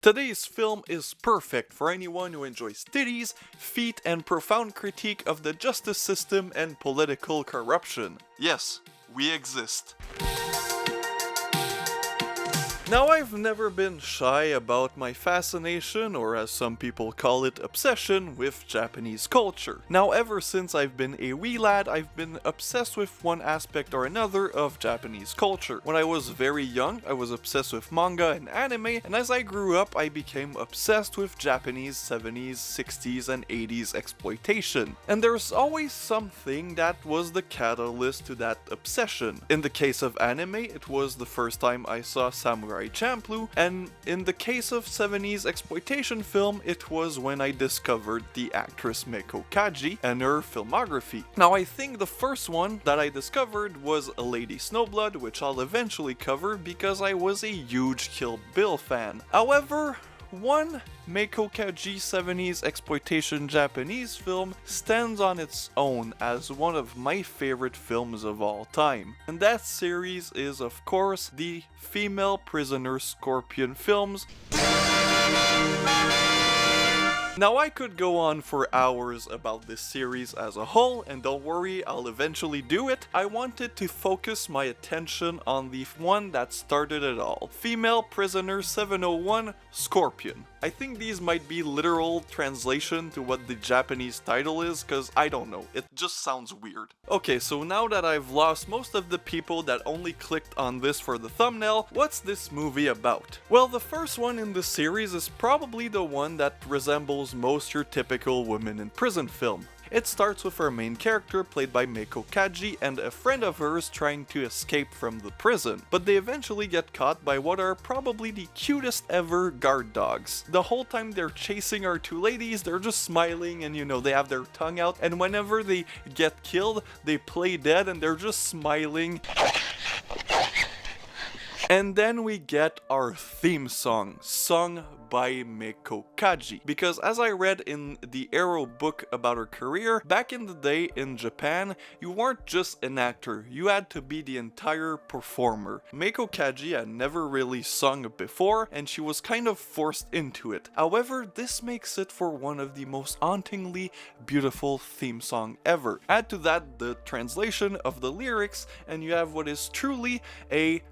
Today's film is perfect for anyone who enjoys titties, feet, and profound critique of the justice system and political corruption. Yes, we exist. Now, I've never been shy about my fascination, or as some people call it, obsession, with Japanese culture. Now, ever since I've been a wee lad, I've been obsessed with one aspect or another of Japanese culture. When I was very young, I was obsessed with manga and anime, and as I grew up, I became obsessed with Japanese 70s, 60s, and 80s exploitation. And there's always something that was the catalyst to that obsession. In the case of anime, it was the first time I saw Samurai Champloo, and in the case of 70s exploitation film, it was when I discovered the actress Meiko Kaji and her filmography. Now, I think the first one that I discovered was Lady Snowblood, which I'll eventually cover because I was a huge Kill Bill fan. However, one Meiko Kaji 70s exploitation Japanese film stands on its own as one of my favorite films of all time. And that series is, of course, the Female Prisoner Scorpion films. Now, I could go on for hours about this series as a whole, and don't worry, I'll eventually do it. I wanted to focus my attention on the one that started it all. Female Prisoner 701 Scorpion. I think these might be literal translation to what the Japanese title is, cause I don't know, it just sounds weird. Okay, so now that I've lost most of the people that only clicked on this for the thumbnail, what's this movie about? Well, the first one in the series is probably the one that resembles most your typical women in prison film. It starts with our main character, played by Meiko Kaji, and a friend of hers trying to escape from the prison, but they eventually get caught by what are probably the cutest ever guard dogs. The whole time they're chasing our two ladies, they're just smiling and they have their tongue out, and whenever they get killed, they play dead and they're just smiling. And then we get our theme song, sung by Meiko Kaji. Because as I read in the Arrow book about her career, back in the day in Japan, you weren't just an actor, you had to be the entire performer. Meiko Kaji had never really sung before, and she was kind of forced into it. However, this makes it for one of the most hauntingly beautiful theme song ever. Add to that the translation of the lyrics, and you have what is truly a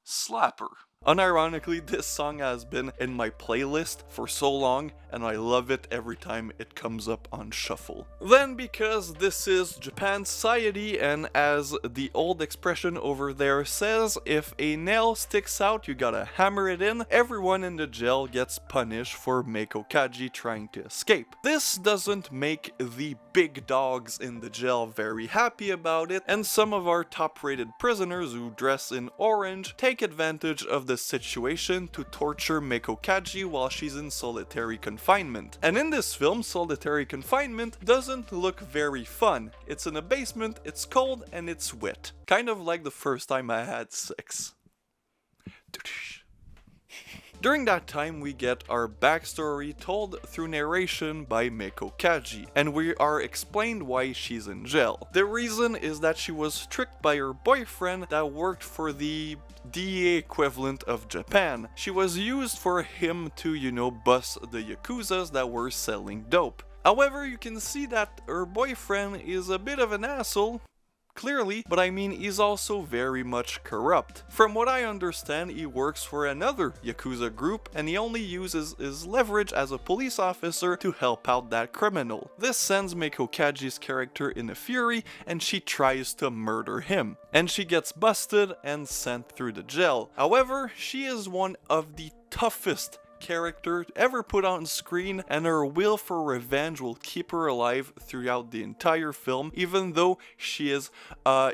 slapper. Unironically, this song has been in my playlist for so long, and I love it every time it comes up on shuffle. Then, because this is Japan society, and as the old expression over there says, if a nail sticks out, you gotta hammer it in, everyone in the jail gets punished for Meiko Kaji trying to escape. This doesn't make the big dogs in the jail very happy about it, and some of our top-rated prisoners who dress in orange take advantage of the situation to torture Meiko Kaji while she's in solitary confinement. And in this film, solitary confinement doesn't look very fun. It's in a basement, it's cold, and it's wet. Kind of like the first time I had sex. During that time, we get our backstory told through narration by Meiko Kaji, and we are explained why she's in jail. The reason is that she was tricked by her boyfriend that worked for the DEA equivalent of Japan. She was used for him to, bust the Yakuzas that were selling dope. However, you can see that her boyfriend is a bit of an asshole. Clearly, but I mean he's also very much corrupt. From what I understand, he works for another Yakuza group and he only uses his leverage as a police officer to help out that criminal. This sends Meiko Kaji's character in a fury and she tries to murder him. And she gets busted and sent through the jail. However, she is one of the toughest character ever put on screen, and her will for revenge will keep her alive throughout the entire film, even though she is, a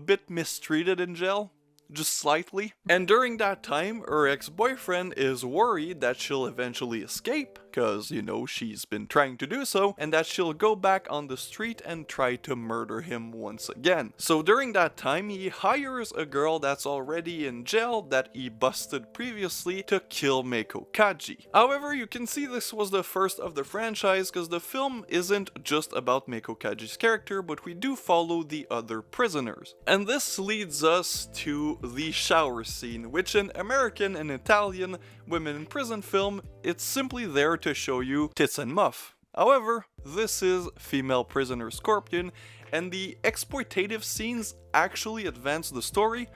bit mistreated in jail. Just slightly. And during that time, her ex-boyfriend is worried that she'll eventually escape, because, she's been trying to do so, and that she'll go back on the street and try to murder him once again. So during that time, he hires a girl that's already in jail that he busted previously to kill Meiko Kaji. However, you can see this was the first of the franchise, because the film isn't just about Meiko Kaji's character, but we do follow the other prisoners. And this leads us to to the shower scene, which in American and Italian women in prison film, it's simply there to show you tits and muff. However, this is Female Prisoner Scorpion, and the exploitative scenes actually advance the story.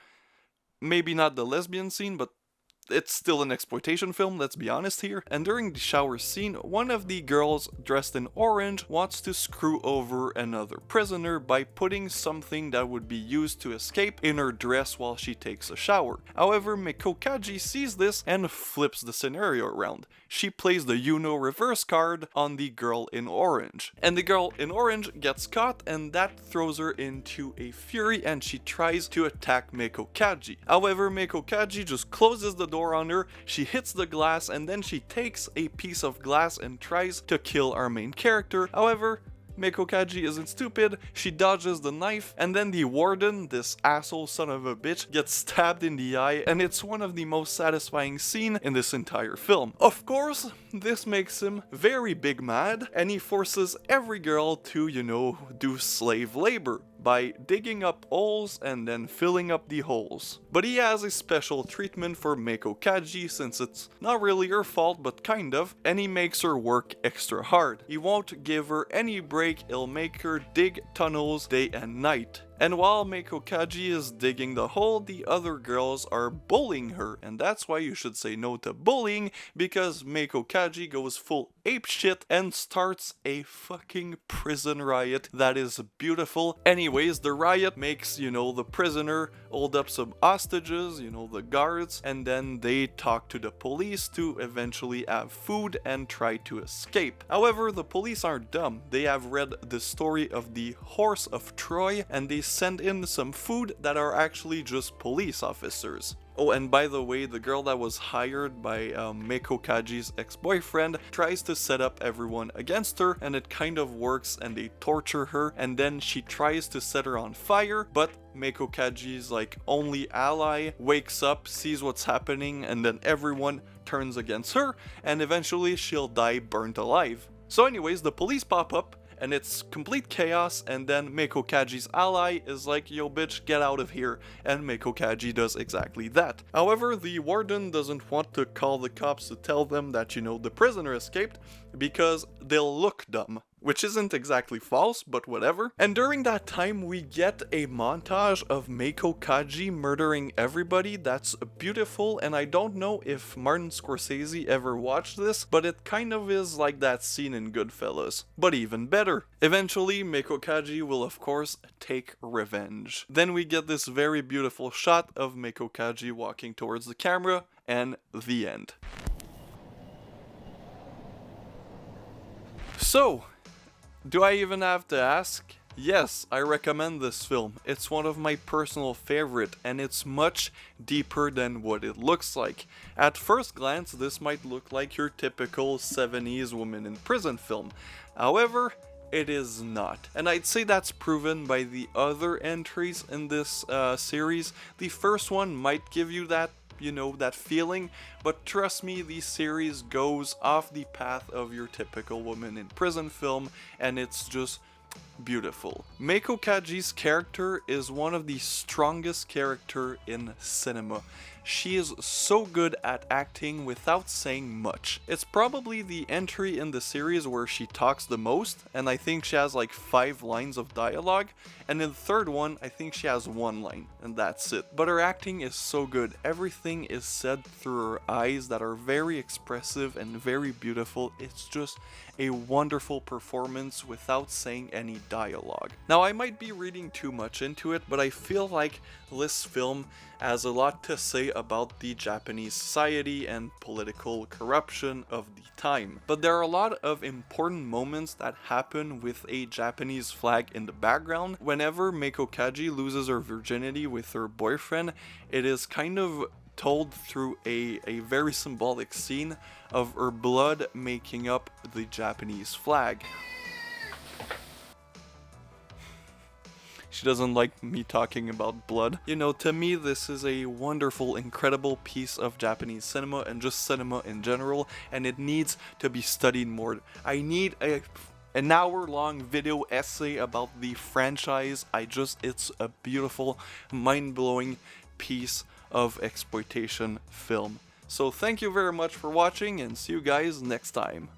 Maybe not the lesbian scene, but it's still an exploitation film, let's be honest here. And during the shower scene, one of the girls dressed in orange wants to screw over another prisoner by putting something that would be used to escape in her dress while she takes a shower. However, Meiko Kaji sees this and flips the scenario around. She plays the Uno reverse card on the girl in orange. And the girl in orange gets caught, and that throws her into a fury, and she tries to attack Meiko Kaji. However, Meiko Kaji just closes the door on her, she hits the glass, and then she takes a piece of glass and tries to kill our main character. However, Meiko Kaji isn't stupid, she dodges the knife, and then the warden, this asshole son of a bitch, gets stabbed in the eye, and it's one of the most satisfying scenes in this entire film. Of course, this makes him very big mad, and he forces every girl to, do slave labor by digging up holes and then filling up the holes. But he has a special treatment for Meiko Kaji since it's not really her fault, but kind of, and he makes her work extra hard. He won't give her any break, he'll make her dig tunnels day and night. And while Meiko Kaji is digging the hole, the other girls are bullying her, and that's why you should say no to bullying, because Meiko Kaji goes full apeshit and starts a fucking prison riot that is beautiful. Anyways, the riot makes, the prisoner hold up some hostages, the guards, and then they talk to the police to eventually have food and try to escape. However, the police aren't dumb. They have read the story of the Horse of Troy, and they send in some food that are actually just police officers. Oh, and by the way, the girl that was hired by Meiko Kaji's ex-boyfriend tries to set up everyone against her, and it kind of works, and they torture her, and then she tries to set her on fire, but Meiko Kaji's only ally wakes up, sees what's happening, and then everyone turns against her, and eventually she'll die burnt alive. So anyways, the police pop up, and it's complete chaos, and then Meiko Kaji's ally is like, yo bitch, get out of here, and Meiko Kaji does exactly that. However, the warden doesn't want to call the cops to tell them that, the prisoner escaped, because they'll look dumb. Which isn't exactly false, but whatever. And during that time, we get a montage of Meiko Kaji murdering everybody. That's beautiful, and I don't know if Martin Scorsese ever watched this, but it kind of is like that scene in Goodfellas, but even better. Eventually, Meiko Kaji will of course take revenge. Then we get this very beautiful shot of Meiko Kaji walking towards the camera, and the end. So, do I even have to ask? Yes, I recommend this film. It's one of my personal favorite, and it's much deeper than what it looks like. At first glance, this might look like your typical 70s woman in prison film. However, it is not. And I'd say that's proven by the other entries in this series. The first one might give you that that feeling, but trust me, the series goes off the path of your typical woman in prison film, and it's just beautiful. Meiko Kaji's character is one of the strongest characters in cinema. She is so good at acting without saying much. It's probably the entry in the series where she talks the most, and I think she has 5 lines of dialogue, and in the third one, I think she has 1 line, and that's it. But her acting is so good. Everything is said through her eyes that are very expressive and very beautiful. It's just a wonderful performance without saying any dialogue. Now, I might be reading too much into it, but I feel like this film has a lot to say about the Japanese society and political corruption of the time. But there are a lot of important moments that happen with a Japanese flag in the background. Whenever Meiko Kaji loses her virginity with her boyfriend, it is kind of told through a very symbolic scene of her blood making up the Japanese flag. She doesn't like me talking about blood. To me, this is a wonderful, incredible piece of Japanese cinema and just cinema in general, and it needs to be studied more. I need an hour-long video essay about the franchise. It's a beautiful, mind-blowing piece of exploitation film. So thank you very much for watching, and see you guys next time.